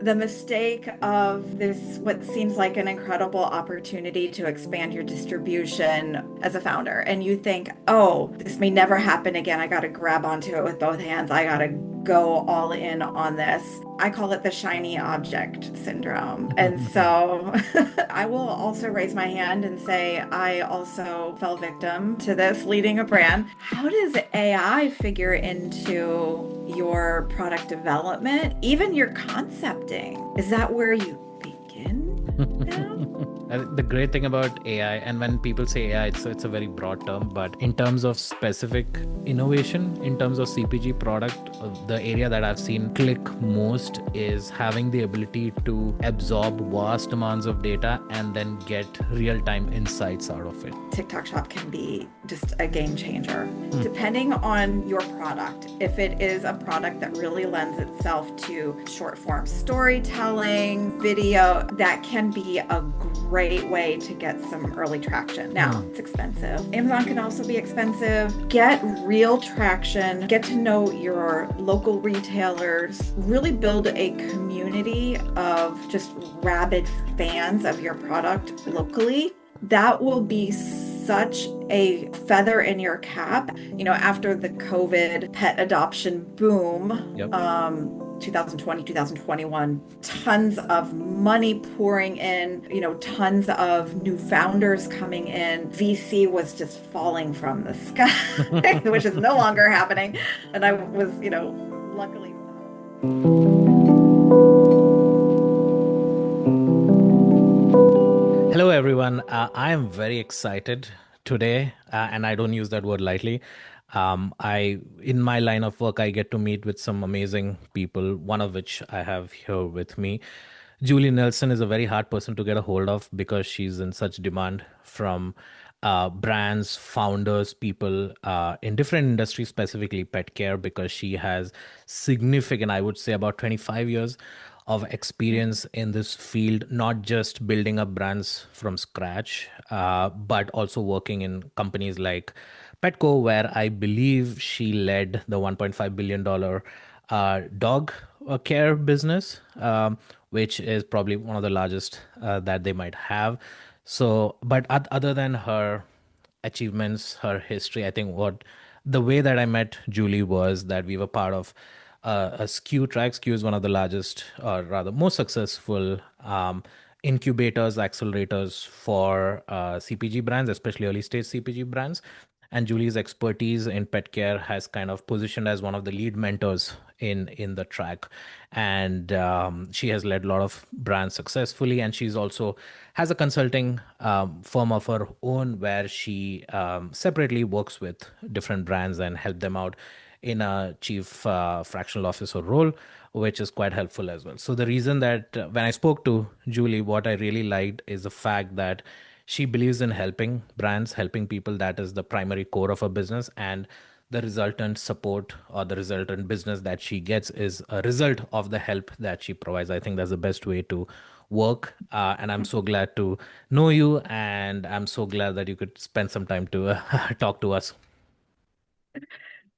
the mistake of this, what seems like an incredible opportunity to expand your distribution as a founder. And you think, oh, this may never happen again. I got to grab onto it with both hands. I got to go all in on this. I call it the shiny object syndrome. And so I will also raise my hand and say, I also fell victim to this leading a brand. How does AI figure into your product development, even your concepting? Is that where you begin now? The great thing about AI, and when people say AI, it's a very broad term, but in terms of specific innovation, in terms of CPG product, the area that I've seen click most is having the ability to absorb vast amounts of data and then get real-time insights out of it. TikTok Shop can be just a game changer. Depending on your product, if it is a product that really lends itself to short form storytelling, video, that can be a great way to get some early traction. Now, it's expensive. Amazon can also be expensive. Get real traction, get to know your local retailers, really build a community of just rabid fans of your product locally. That will be such a feather in your cap. After the COVID pet adoption boom, Yep. 2020, 2021, tons of money pouring in, tons of new founders coming in. VC was just falling from the sky, which is no longer happening. And I was, luckily. Hello, everyone. I am very excited today, and I don't use that word lightly. In my line of work, I get to meet with some amazing people, one of which I have here with me. Julie Nelson is a very hard person to get a hold of because she's in such demand from brands, founders, people in different industries, specifically pet care, because she has significant, I would say, about 25 years of experience in this field, not just building up brands from scratch, but also working in companies like Petco, where I believe she led the $1.5 billion dog care business, which is probably one of the largest that they might have. So, but other than her achievements, her history, I think the way that I met Julie was that we were part of a SKU track. SKU is one of the largest, or rather most successful incubators, accelerators for CPG brands, especially early stage CPG brands. And Julie's expertise in pet care has kind of positioned as one of the lead mentors in the track, and she has led a lot of brands successfully. And she's also has a consulting firm of her own where she separately works with different brands and help them out in a chief fractional officer role, which is quite helpful as well. So the reason that when I spoke to Julie, what I really liked is the fact that she believes in helping brands, helping people. That is the primary core of her business. And the resultant support or the resultant business that she gets is a result of the help that she provides. I think that's the best way to work. And I'm so glad to know you. And I'm so glad that you could spend some time to talk to us.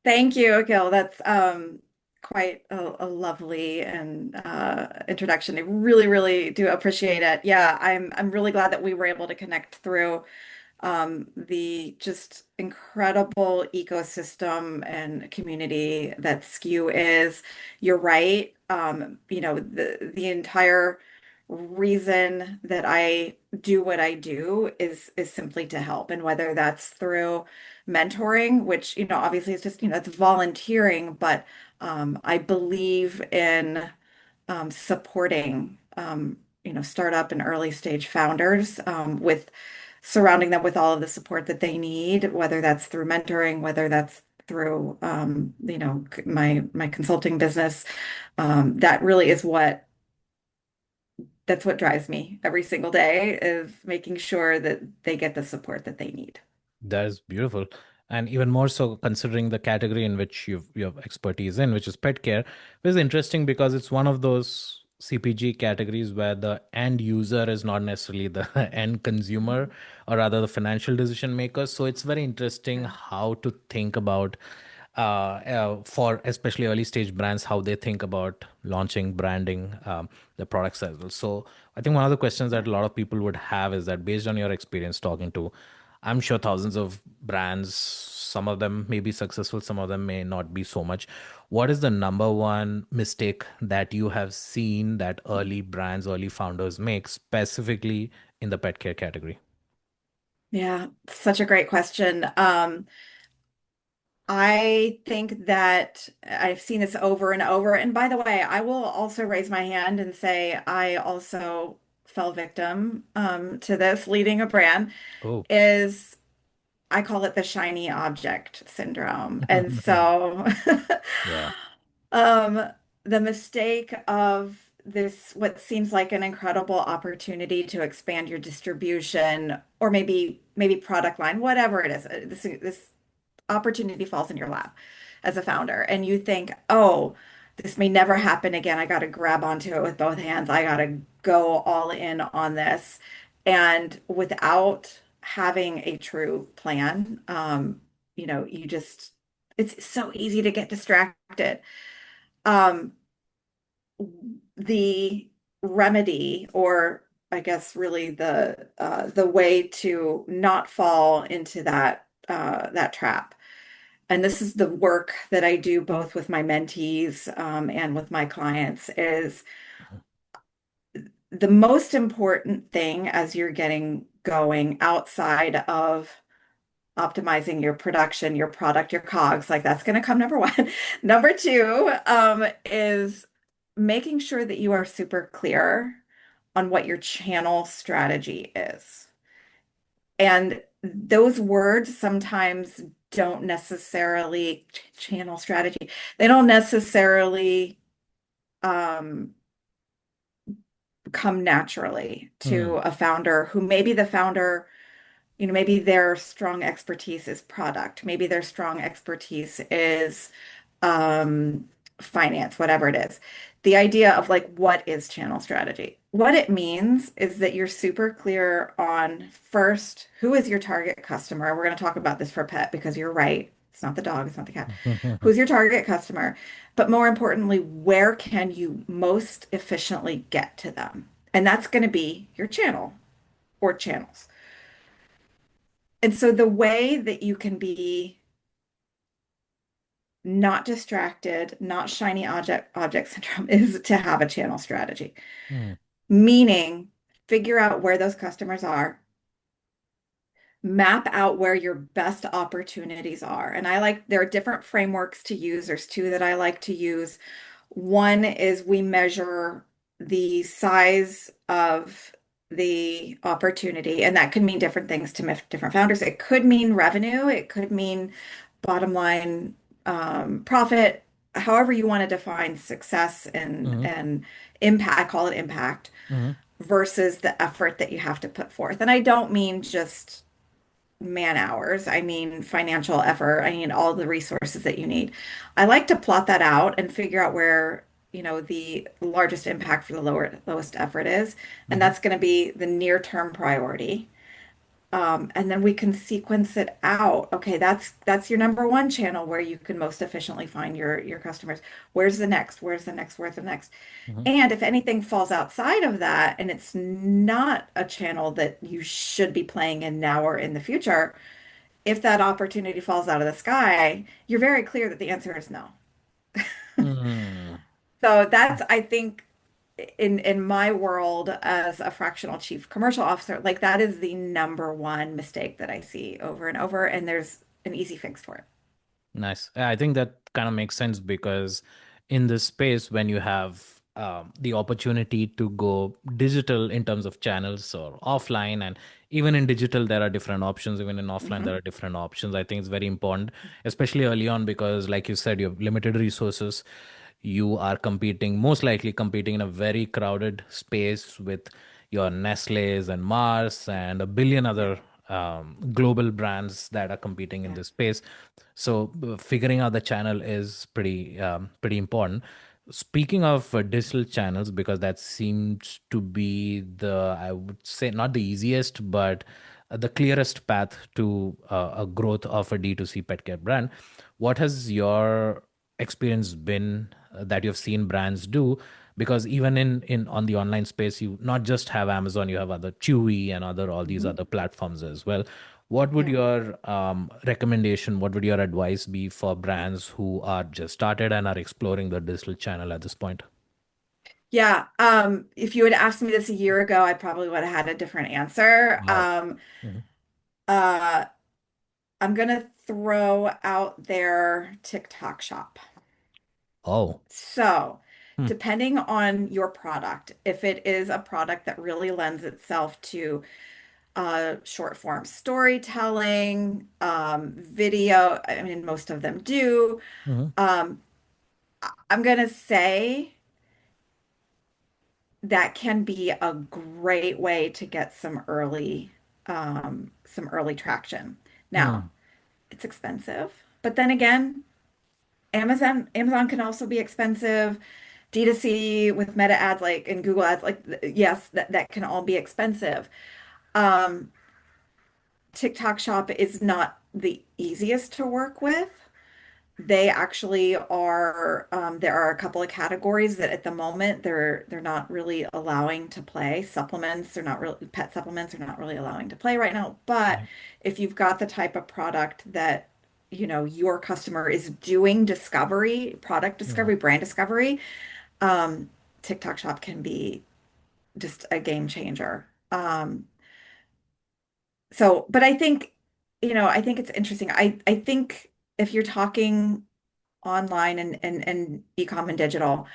Thank you, Akil. That's quite a lovely and introduction. I really, really do appreciate it. Yeah, I'm really glad that we were able to connect through the just incredible ecosystem and community that SKU is. You're right. The entire reason that I do what I do is simply to help. And whether that's through mentoring, which, obviously it's just, it's volunteering, but I believe in supporting startup and early stage founders with surrounding them with all of the support that they need, whether that's through mentoring, whether that's through my consulting business. That really is that's what drives me every single day, is making sure that they get the support that they need. That is beautiful. And even more so considering the category in which you have expertise in, which is pet care, which is interesting because it's one of those CPG categories where the end user is not necessarily the end consumer, or rather the financial decision maker. So it's very interesting Yeah. how to think about for especially early stage brands, how they think about launching, branding the products as well. So I think one of the questions that a lot of people would have is that based on your experience talking to, I'm sure thousands of brands, some of them may be successful, some of them may not be so much. What is the number one mistake that you have seen that early brands, early founders make specifically in the pet care category? Yeah, such a great question. I think that I've seen this over and over. And by the way, I will also raise my hand and say I also fell victim to this leading a brand Oh. is I call it the shiny object syndrome. And so Yeah. um, the mistake of this, what seems like an incredible opportunity to expand your distribution or maybe product line, whatever it is, this opportunity falls in your lap as a founder and you think, oh, this may never happen again. I got to grab onto it with both hands. I got to go all in on this. And without having a true plan, you just, it's so easy to get distracted. Um, the remedy, or I guess really the way to not fall into that trap. And this is the work that I do both with my mentees and with my clients is the most important thing as you're getting going outside of optimizing your production, your product, your COGS, like that's going to come number one. Number two is making sure that you are super clear on what your channel strategy is. And those words sometimes don't necessarily channel strategy. They don't necessarily um, come naturally Mm, to a founder who maybe the founder, maybe their strong expertise is product. Maybe their strong expertise is um, finance, whatever it is. The idea of like, what is channel strategy? What it means is that you're super clear on first, who is your target customer? We're going to talk about this for pet because you're right. It's not the dog, it's not the cat. Who's your target customer? But more importantly, where can you most efficiently get to them? And that's going to be your channel or channels. And so the way that you can be not distracted, not shiny object syndrome is to have a channel strategy, mm, meaning figure out where those customers are, map out where your best opportunities are. And there are different frameworks to use. There's two that I like to use. One is we measure the size of the opportunity, and that could mean different things to different founders. It could mean revenue, it could mean bottom line profit, however you want to define success and mm, and impact, I call it impact, mm, versus the effort that you have to put forth. And I don't mean just man hours. I mean, financial effort. I mean, all the resources that you need. I like to plot that out and figure out where, the largest impact for the lowest effort is. And mm, that's going to be the near term priority. And then we can sequence it out. Okay, that's your number one channel where you can most efficiently find your customers. Where's the next? Where's the next? Where's the next? mm, And if anything falls outside of that and it's not a channel that you should be playing in now or in the future, if that opportunity falls out of the sky, you're very clear that the answer is no. mm. So that's, I think, in my world as a fractional chief commercial officer, like that is the number one mistake that I see over and over, and there's an easy fix for it. Nice. Yeah, I think that kind of makes sense because in this space, when you have the opportunity to go digital in terms of channels or offline, and even in digital, there are different options. Even in offline, there Hmm. are different options. I think it's very important, especially early on, because, like you said, you have limited resources. You are competing, most likely competing in a very crowded space with your Nestle's and Mars and a billion Yeah, other global brands that are competing in yeah. this space. So figuring out the channel is pretty important. Speaking of digital channels, because that seems to be the, I would say, not the easiest, but the clearest path to a growth of a D2C pet care brand. what has your experience been that you've seen brands do? Because even in on the online space, you not just have Amazon, you have other Chewy and other all these Mhm. other platforms as well. What would Yeah. your recommendation, what would your advice be for brands who are just started and are exploring the digital channel at this point? Yeah. If you had asked me this a year ago, I probably would have had a different answer. Wow. Mhm. Uh, I'm gonna throw out their TikTok shop. Oh. So, Hmm. depending on your product, if it is a product that really lends itself to short form storytelling, video, I mean, most of them do. Hmm. Um, I'm gonna say that can be a great way to get some early traction. Now, Hmm. it's expensive, but then again, Amazon can also be expensive. D2C with meta ads like and Google ads, like yes, that can all be expensive. Um, TikTok Shop is not the easiest to work with. They actually are, there are a couple of categories that at the moment they're not really allowing to play. Supplements, they're not really, pet supplements are not really allowing to play right now. But Yeah. if you've got the type of product that, your customer is doing discovery, product Yeah. discovery, brand discovery, um, TikTok Shop can be just a game changer. But I think, I think it's interesting. I think if you're talking online and e-com and digital,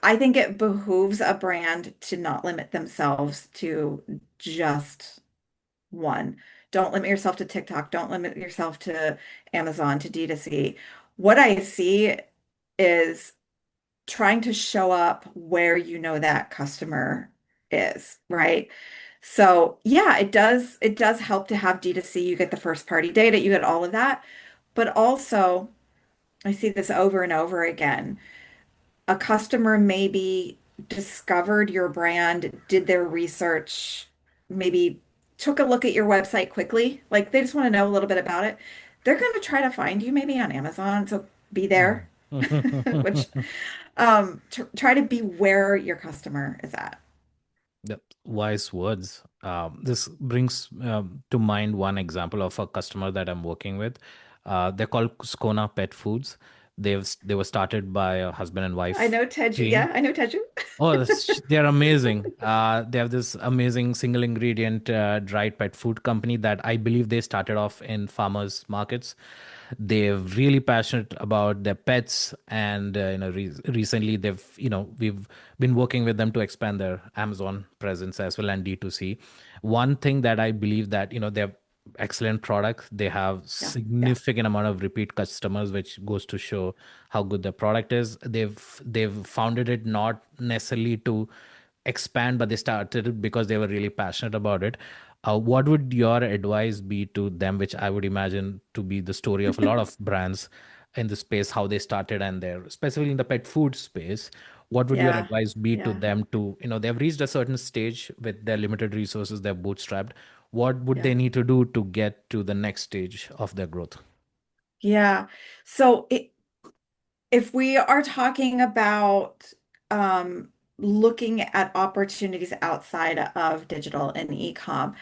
I think it behooves a brand to not limit themselves to just one. Don't limit yourself to TikTok. Don't limit yourself to Amazon, to D2C. What I see is trying to show up where you know that customer is, right? So yeah, it does help to have D2C. You get the first party data, you get all of that. But also, I see this over and over again. A customer maybe discovered your brand, did their research, maybe took a look at your website quickly, like they just want to know a little bit about it. They're going to try to find you maybe on Amazon, so be there, which Hmm. tr try to be where your customer is at. Yep, wise words. This brings to mind one example of a customer that I'm working with. They're called Skona Pet Foods. They were started by a husband and I wife know Teju. team. Yeah, I know Teju. Oh, they're amazing. They have this amazing single ingredient dried pet food company that I believe they started off in farmers markets. They're really passionate about their pets, and recently we've been working with them to expand their Amazon presence as well and D2C. One thing that I believe that they're excellent product. They have Yeah, yeah, significant amount of repeat customers, which goes to show how good the product is. They've founded it not necessarily to expand, but they started it because they were really passionate about it. What would your advice be to them, which I would imagine to be the story of a lot of brands in the space, how they started and they're specifically in the pet food space? What would your yeah, advice be to yeah, them to, they've reached a certain stage with their limited resources, they're bootstrapped. What would they yeah, need to do to get to the next stage of their growth? yeah. So if we are talking about looking at opportunities outside of digital and e-com,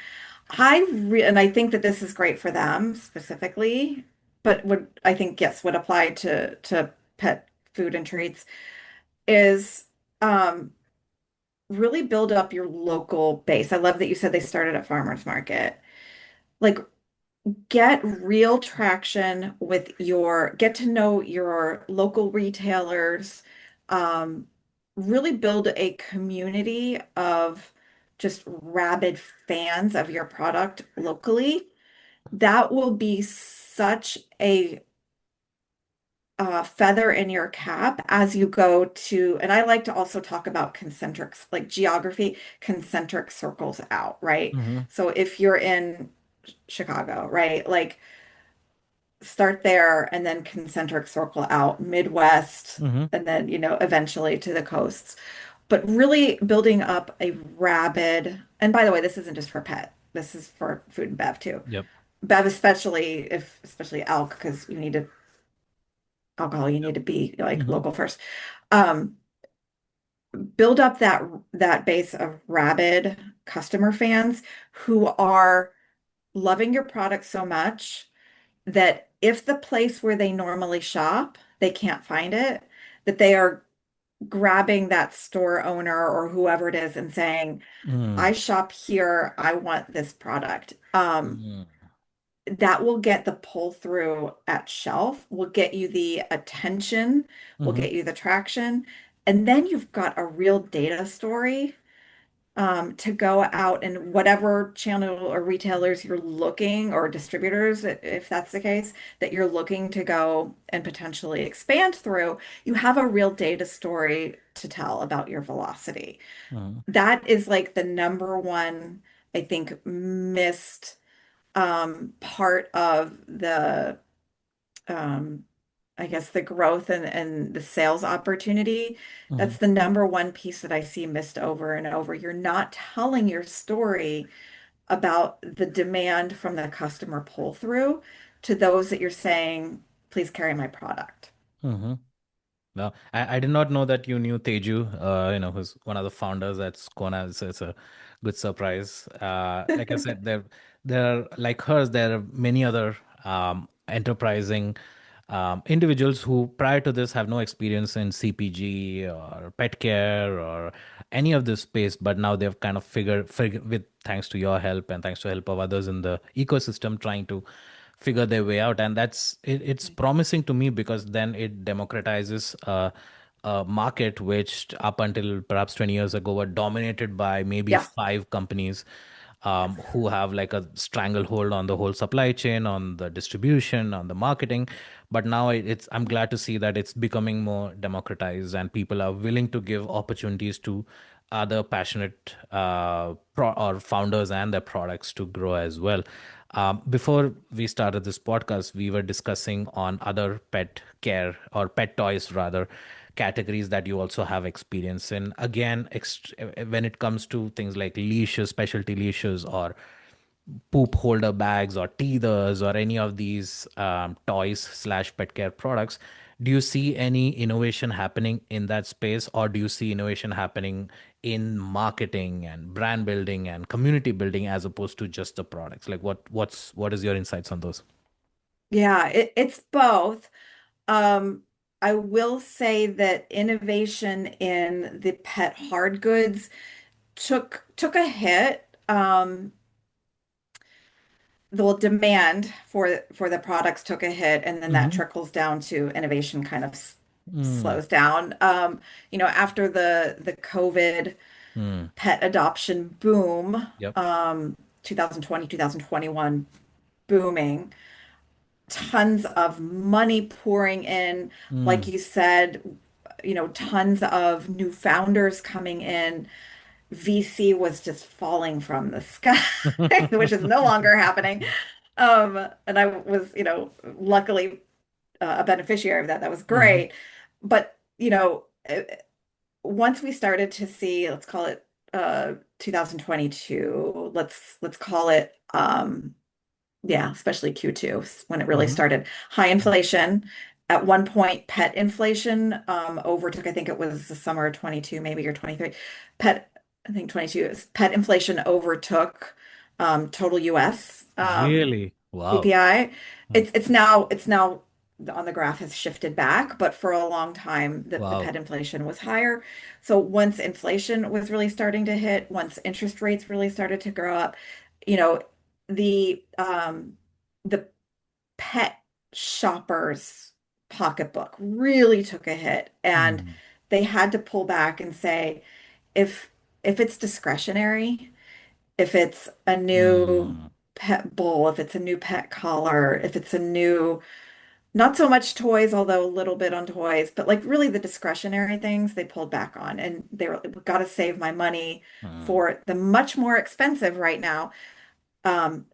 and I think that this is great for them specifically, but would I think yes would apply to pet food and treats is um, really build up your local base. I love that you said they started at farmers market. Like get real traction with get to know your local retailers, um, really build a community of just rabid fans of your product locally. That will be such a feather in your cap as you go to, and I like to also talk about concentrics, like geography, concentric circles out, right? Mm-hmm. So if you're in Chicago, right? Like start there and then concentric circle out Midwest Mm-hmm. and then, eventually to the coasts. But really building up a rabid, and by the way, this isn't just for pet, this is for food and bev too. Yep. Bev, especially elk, because you need to be like Hmm. local first. Um, Build up that base of rabid customer fans who are loving your product so much that if the place where they normally shop, they can't find it, that they are grabbing that store owner or whoever it is and saying, Mm. I shop here, I want this product. Mm. That will get the pull through at shelf, will get you the attention, will Hmm. get you the traction. And then you've got a real data story to go out and whatever channel or retailers you're looking or distributors, if that's the case, that you're looking to go and potentially expand through, you have a real data story to tell about your velocity. Mm. That is like the number one, I think, missed part of um, I guess the growth and the sales opportunity. Mm. That's the number one piece that I see missed over and over. You're not telling your story about the demand from the customer pull through to those that you're saying, please carry my product. Hmm. No, I did not know that you knew Teju, who's one of the founders at Skona. It's a good surprise. Like I said, there are like hers, there are many other enterprising individuals who prior to this have no experience in CPG or pet care or any of this space, but now they've kind of figured with thanks to your help and thanks to help of others in the ecosystem trying to figure their way out. And it's promising to me because then it democratizes a market which up until perhaps 20 years ago were dominated by maybe Yeah. five companies Yes. who have like a stranglehold on the whole supply chain, on the distribution, on the marketing. But now I'm glad to see that it's becoming more democratized and people are willing to give opportunities to other passionate or founders and their products to grow as well. Before we started this podcast, we were discussing on other pet care or pet toys rather categories that you also have experience in. Again, when it comes to things like leashes, specialty leashes, or poop holder bags or teethers or any of these toys slash pet care products, do you see any innovation happening in that space, or do you see innovation happening in marketing and brand building and community building as opposed to just the products? Like what is your insights on those? Yeah, it's both. Um, I will say that innovation in the pet hard goods took a hit. The demand for the products took a hit, and then that Mm-hmm. trickles down to innovation kind of Mm. slows down. After the COVID Mm. pet adoption boom, Yep. 2020, 2021 booming, tons of money pouring in, like Mm. you said, tons of new founders coming in. VC was just falling from the sky, which is no longer happening. And I was, luckily a beneficiary of that. That was Mm-hmm. great. But, once we started to see, let's call it 2022, let's call it yeah, especially Q2 when it really Mm-hmm. started. High inflation. At one point, pet inflation overtook, I think it was the summer of 22, maybe or 23. Pet, I think 22 is pet inflation overtook total US Really? Wow. CPI. Mm. It's now on the graph has shifted back, but for a long time the Wow. pet inflation was higher. So once inflation was really starting to hit, once interest rates really started to grow up, you know, the pet shoppers pocketbook really took a hit, and Mm. they had to pull back and say, if it's discretionary, if it's a new Mm. pet bowl, if it's a new pet collar, if it's a new, not so much toys, although a little bit on toys, but like really the discretionary things they pulled back on. And they were, we got to save my money Mm. for the much more expensive right now,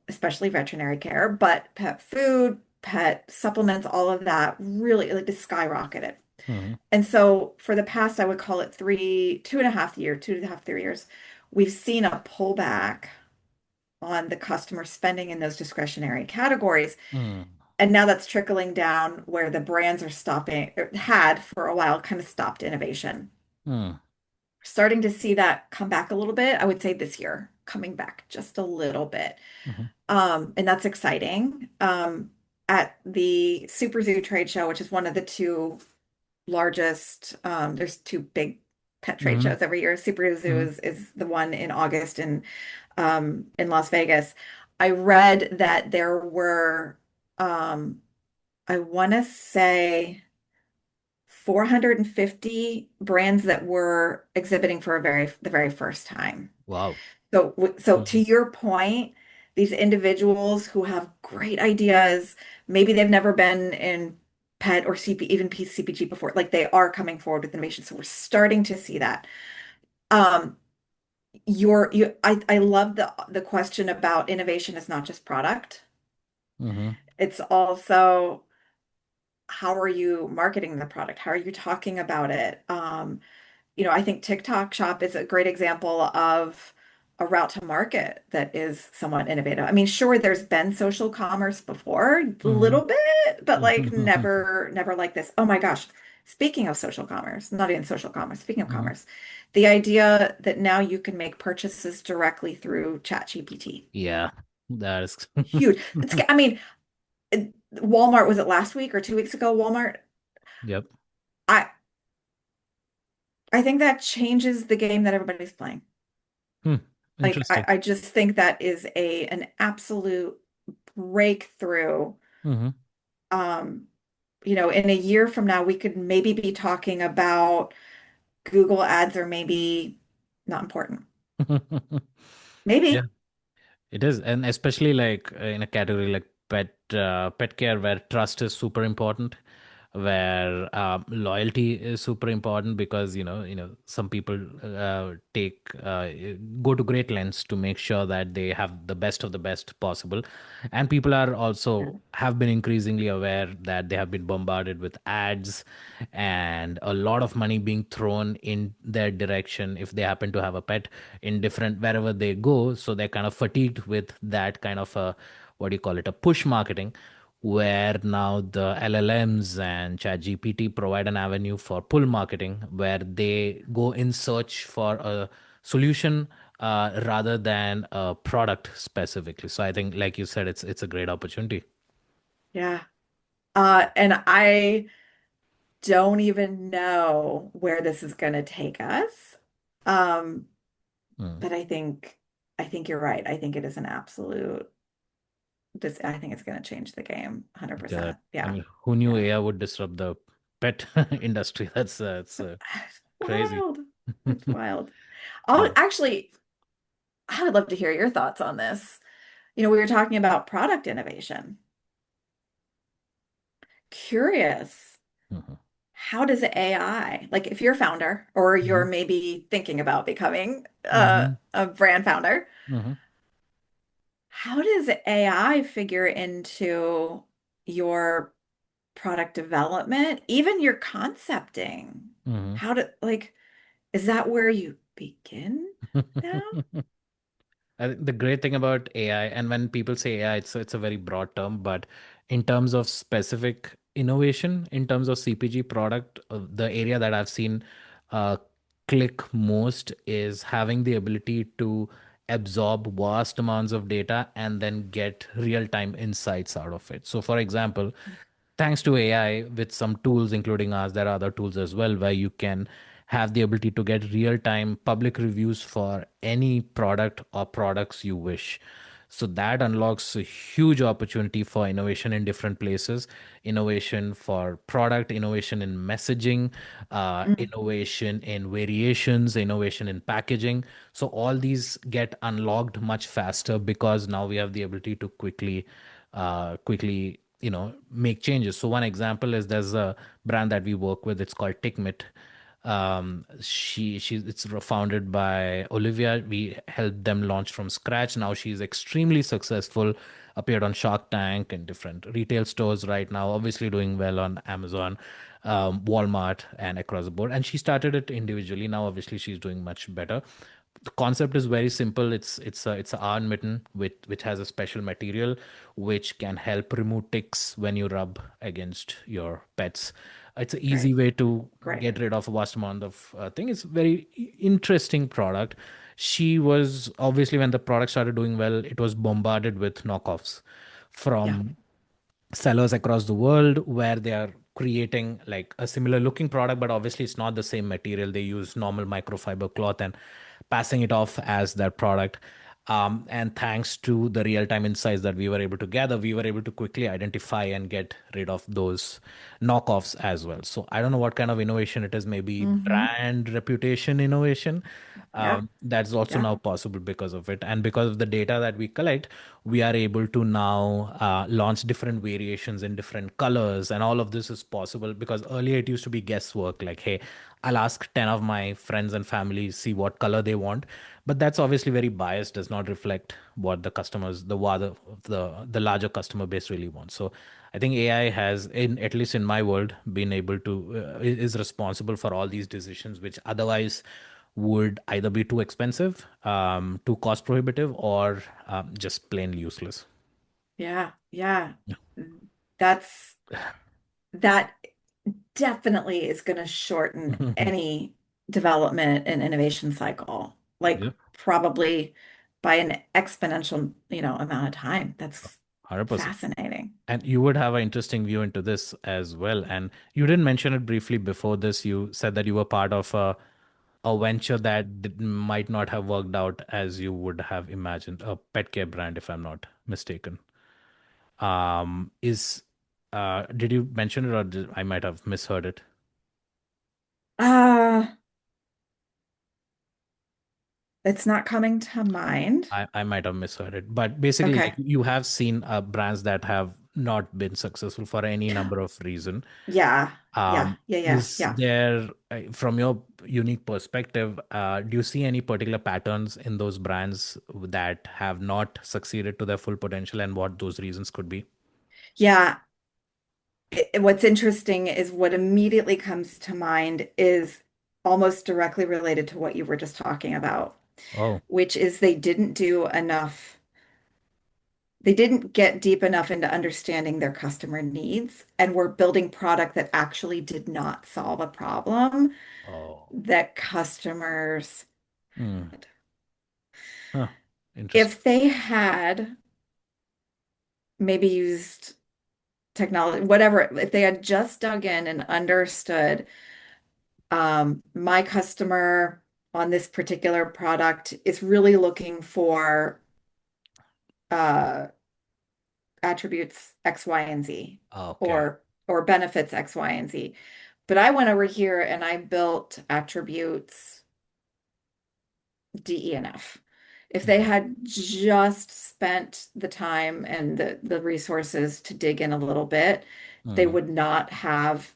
especially veterinary care, but pet food, pet supplements, all of that really like just skyrocketed. Mm. And so for the past, I would call it 2.5 years, 2.5, 3 years, we've seen a pullback on the customer spending in those discretionary categories. Mm, And now that's trickling down where the brands are stopping, or had for a while kind of stopped innovation. mm, Starting to see that come back a little bit. I would say this year, coming back just a little bit. mhm, And that's exciting. At the Super Zoo trade show, which is one of the two largest, there's two big pet trade mhm, shows every year. Super Zoo mhm. is the one in August in Las Vegas. I read that there were, I want to say 450 brands that were exhibiting for the very first time. Wow. So to Mhm, your point, these individuals who have great ideas, maybe they've never been in pet or CP, even CPG before, like they are coming forward with innovation. So we're starting to see that. Um, I love the question about innovation is not just product. mhm, It's also how are you marketing the product? How are you talking about it? I think TikTok Shop is a great example of a route to market that is somewhat innovative. I mean, sure, there's been social commerce before, a mhm, little bit, but like mhm, never like this. Oh my gosh. Speaking of social commerce, not even social commerce, speaking of mhm. commerce, the idea that now you can make purchases directly through ChatGPT. Yeah, that is. Huge. I mean, Walmart, was it last week or 2 weeks ago? Walmart. Yep. I I think that changes the game that everybody's playing. Hmm. Like Interesting. I just think that is an absolute breakthrough. Hmm. Um, in a year from now, we could maybe be talking about Google ads are maybe not important. Yeah. Maybe. It is, and especially like in a category like pet care, where trust is super important, where loyalty is super important, because some people take go to great lengths to make sure that they have the best of the best possible, and people are Yeah. also have been increasingly aware that they have been bombarded with ads and a lot of money being thrown in their direction if they happen to have a pet in different wherever they go. So they're kind of fatigued with that kind of a, what do you call it, a push marketing, where now the LLMs and ChatGPT provide an avenue for pull marketing, where they go in search for a solution rather than a product specifically. So I think, like you said, it's a great opportunity. Yeah. And I don't even know where this is going to take us. Um, Mm. but I think you're right. I think it is an absolute I think it's going to change the game Yeah, 100%. I Yeah. mean, who knew Yeah. AI would disrupt the pet industry? It's It's crazy. wild. It's wild. Yeah. Oh, actually, I would love to hear your thoughts on this. We were talking about product innovation. Curious, Mhm. how does AI, like if you're a founder or you're Mhm. maybe thinking about becoming Mhm. a brand founder, Mhm. how does AI figure into your product development, even your concepting? Mhm. How do, like, is that where you begin now? I think the great thing about AI, and when people say AI, it's a very broad term, but in terms of specific innovation, in terms of CPG product, the area that I've seen uh, click most is having the ability to absorb vast amounts of data and then get real-time insights out of it. So, for example, thanks to AI, with some tools, including ours, there are other tools as well, where you can have the ability to get real time public reviews for any product or products you wish. So that unlocks a huge opportunity for innovation in different places, innovation for product, innovation in messaging, Mm, innovation in variations, innovation in packaging. So all these get unlocked much faster because now we have the ability to quickly make changes. So one example is, there's a brand that we work with, it's called Tickmit. She's it's founded by Olivia. We helped them launch from scratch. Now she's extremely successful, appeared on Shark Tank and different retail stores right now, obviously doing well on Amazon, Walmart, and across the board. And she started it individually. Now obviously she's doing much better. the concept is very simple. It's a arm mitten which has a special material which can help remove ticks when you rub against your pets. It's an easy Great. way to Great. get rid of a vast amount of thing. It's a very interesting product. She was obviously, when the product started doing well, it was bombarded with knockoffs Yeah. from sellers across the world where they are creating like a similar looking product, but obviously it's not the same material. They use normal microfiber cloth and passing it off as their product. And thanks to the real time insights that we were able to gather, we were able to quickly identify and get rid of those knockoffs as well. So I don't know what kind of innovation it is, maybe Hmm. brand reputation innovation. Yeah. That's also Yeah. now possible because of it. And because of the data that we collect, we are able to now launch different variations in different colors. And all of this is possible because earlier it used to be guesswork like, hey, I'll ask 10 of my friends and family, see what color they want. But that's obviously very biased, does not reflect what the customers, the larger customer base really wants. So I think AI has, in at least in my world, been able to is responsible for all these decisions, which otherwise would either be too expensive, too cost prohibitive, or just plain useless. Yeah. Yeah. That's that definitely is going to shorten any development and innovation cycle, like Yeah, probably by an exponential, amount of time. That's 100%. fascinating. And you would have an interesting view into this as well. And you didn't mention it briefly before this. You said that you were part of a venture that might not have worked out as you would have imagined, a pet care brand, if I'm not mistaken. Is did you mention it, or I might have misheard it? Uh, it's not coming to mind. I might have misheard it, but basically, like Okay. you have seen brands that have not been successful for any number of reason. Yeah. Yeah. Yeah. Yeah. Is Yeah. there, from your unique perspective, do you see any particular patterns in those brands that have not succeeded to their full potential, and what those reasons could be? Yeah. What's interesting is what immediately comes to mind is almost directly related to what you were just talking about, Oh, which is they didn't get deep enough into understanding their customer needs and were building product that actually did not solve a problem oh, that customers hmm. had. Huh. Interesting. If they had maybe used technology, whatever, if they had just dug in and understood, my customer on this particular product is really looking for uh, attributes X, Y, and Z, Okay. or benefits X, Y, and Z. But I went over here and I built attributes D, E, and F. If they Hmm. had just spent the time and the resources to dig in a little bit, they Hmm. would not have.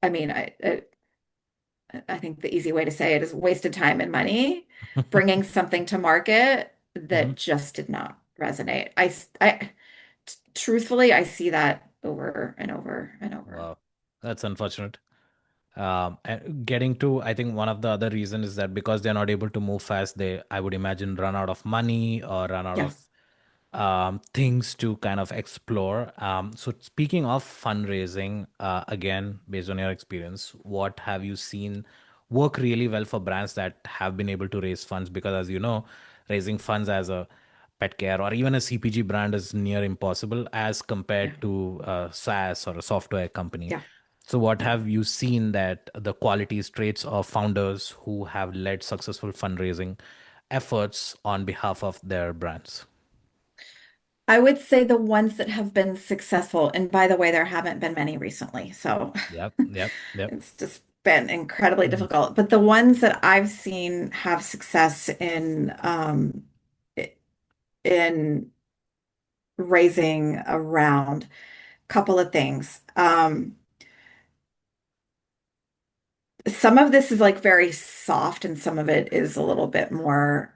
I mean, I think the easy way to say it is wasted time and money bringing something to market Hmm. that just did not resonate. Truthfully, I see that over and over and over. Wow, that's unfortunate. And getting to, I think one of the other reasons is that because they're not able to move fast, they, I would imagine, run out of money or run out of Yes. things to kind of explore. So speaking of fundraising, again, based on your experience, what have you seen work really well for brands that have been able to raise funds? Because as you know, raising funds as a pet care or even a CPG brand is near impossible as Yeah. compared to a SaaS or a software company. Yeah. So what Yeah. have you seen that the qualities, traits of founders who have led successful fundraising efforts on behalf of their brands? I would say the ones that have been successful, and by the way, there haven't been many recently, so Yep, yep, yep. it's just been incredibly Mm, difficult. But the ones that I've seen have success in raising around a couple of things. Some of this is like very soft, and some of it is a little bit more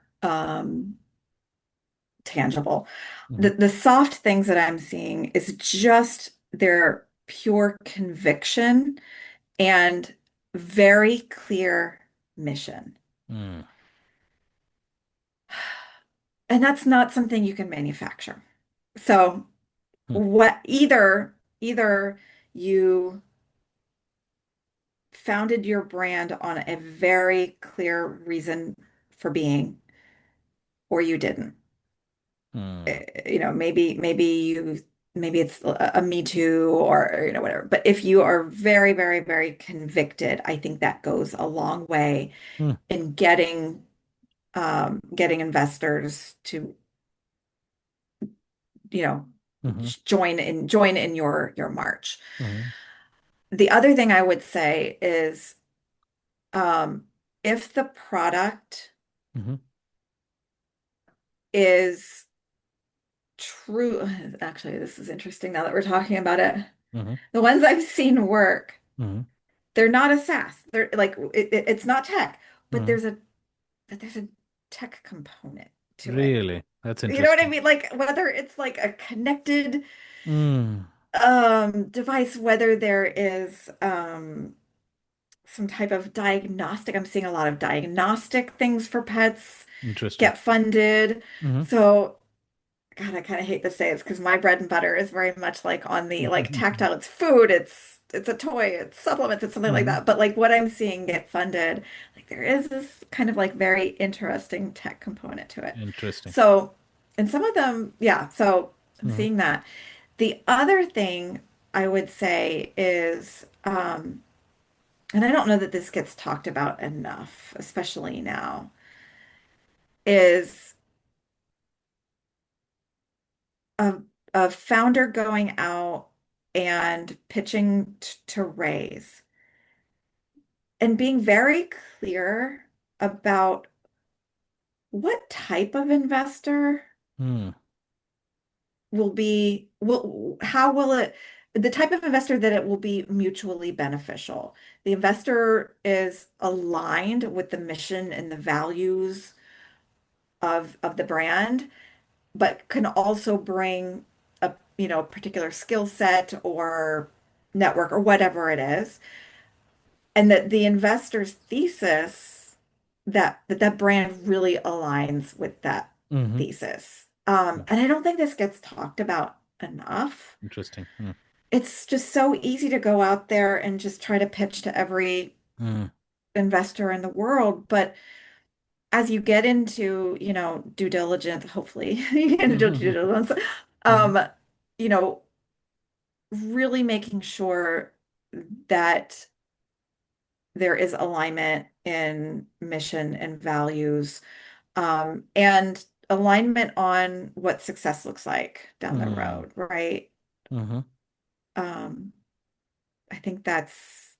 tangible. mhm, The soft things that I'm seeing is just their pure conviction and very clear. mission. Mm, And that's not something you can manufacture. So mm, what either you founded your brand on a very clear reason for being, or you didn't. mm, Maybe it's a Me Too or whatever. But if you are very, very, very convicted, I think that goes a long way mm, in getting investors to, you know, mhm, join in your march. mhm, The other thing I would say is um, if the product mhm, is true, actually, this is interesting now that we're talking about it. mhm, The ones I've seen work, mhm, they're not a SaaS. They're like it's not tech, but mhm. there's a tech component to it. Really? That's You know what I interesting. mean? Like whether it's like a connected Mm, device, whether there is some type of diagnostic. I'm seeing a lot of diagnostic things for pets interesting. get funded. Mhm. So, God, I kind of hate to say it's because my bread and butter is very much like on the like tactile. It's food, it's a toy, it's supplements, it's something like Mhm. that. But like what I'm seeing get funded, like there is this kind of like very interesting tech component to it. Interesting. So, and some of them, yeah, so I'm Mhm, seeing that. The other thing I would say is, and I don't know that this gets talked about enough, especially now, is a, a founder going out and pitching to raise and being very clear about what type of investor mm, how will it, the type of investor that it will be mutually beneficial. The investor is aligned with the mission and the values of the brand, but can also bring a particular skill set or network or whatever it is, and that the investor's thesis that brand really aligns with that mhm. thesis. Mm, And I don't think this gets talked about enough. interesting. Mm, It's just so easy to go out there and just try to pitch to every mm, investor in the world, but as you get into, due diligence, hopefully you get into due mhm, diligence, mhm, um, you know, really making sure that there is alignment in mission and values, and alignment on what success looks like down the mm, road, right? mhm, Um, I think that's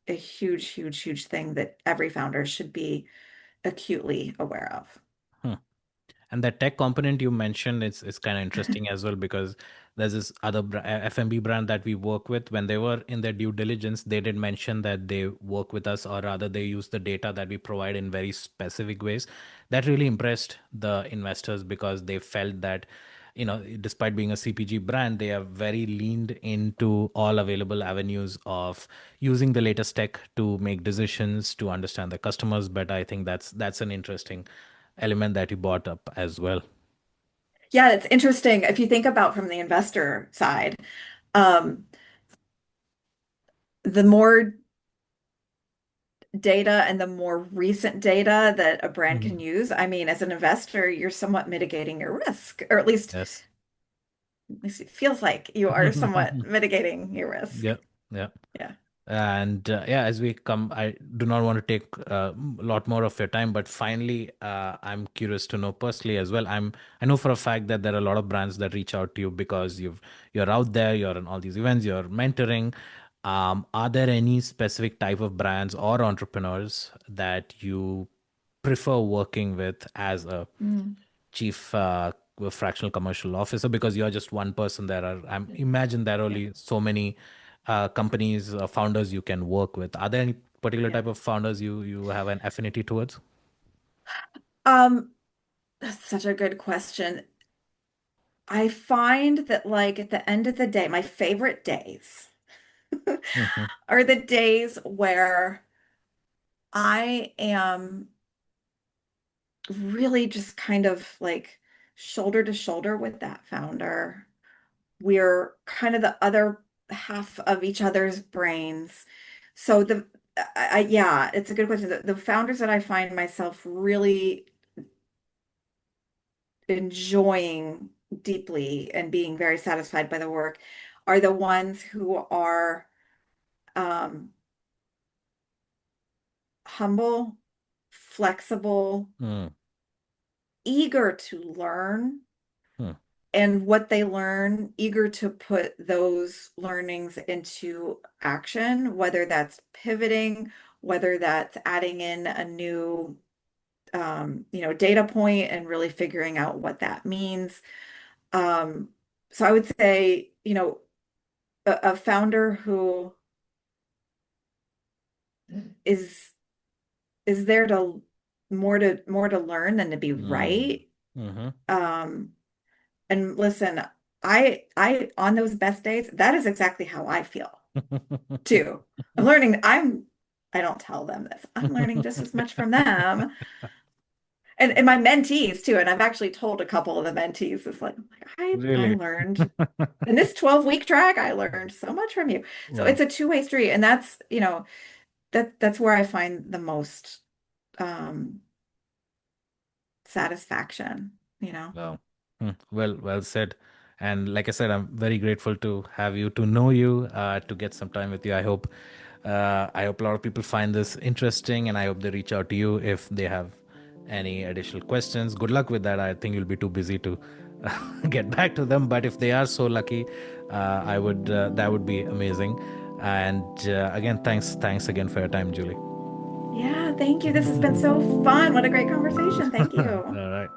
a huge, huge, huge thing that every founder should be acutely aware of. mm. And that tech component you mentioned is kind of interesting as well because there's this other F&B brand that we work with. When they were in their due diligence, they did mention that they work with us, or rather, they use the data that we provide in very specific ways. That really impressed the investors because they felt that, despite being a CPG brand, they are very leaned into all available avenues of using the latest tech to make decisions, to understand the customers better. I think that's an interesting element that you brought up as well. Yeah, it's interesting if you think about from the investor side. Um, the more data and the more recent data that a brand can Mhm. use, I mean, as an investor, you're somewhat mitigating your risk, or Yes. at least it feels like you are somewhat mitigating your risk. Yeah. Yeah. Yeah. And yeah, as we come, I do not want to take a lot more of your time, but finally, I'm curious to know personally as well. I know for a fact that there are a lot of brands that reach out to you because you're out there, you're in all these events, you're mentoring. Are there any specific type of brands or entrepreneurs that you prefer working with as a Mm. chief fractional commercial officer? Because you're just one person, there are, I imagine there are Yeah. only so many companies, founders you can work with. Are there any particular Yeah. type of founders you have an affinity towards? Um, that's such a good question. I find that like at the end of the day, my favorite days Hmm. are the days where I am really just kind of like shoulder to shoulder with that founder. We're kind of the other half of each other's brains. So yeah, it's a good question. The founders that I find myself really enjoying deeply and being very satisfied by the work are the ones who are um, humble, flexible, Mm, eager to learn, mm, and what they learn, eager to put those learnings into action, whether that's pivoting, whether that's adding in a new data point and really figuring out what that means. Um, so I would say, a founder who is is there to learn than to be mm, right. mhm. Um, and listen, I on those best days, that is exactly how I feel too. I don't tell them this. I'm learning just as much from them. And my mentees too. And I've actually told a couple of the mentees, it's like, I Really? learned in this 12-week track, I learned so much from you. So Wow. it's a two-way street. And that's where I find the most um satisfaction. Wow. Well said. And like I said, I'm very grateful to have you, to know you, to get some time with you. I hope a lot of people find this interesting, and I hope they reach out to you if they have any additional questions. Good luck with that. I think you'll be too busy to get back to them. But if they are so lucky, I would that would be amazing. And again, thanks again for your time, Julie. Yeah, thank you. This has been so fun. What a great conversation. Thank All you. right.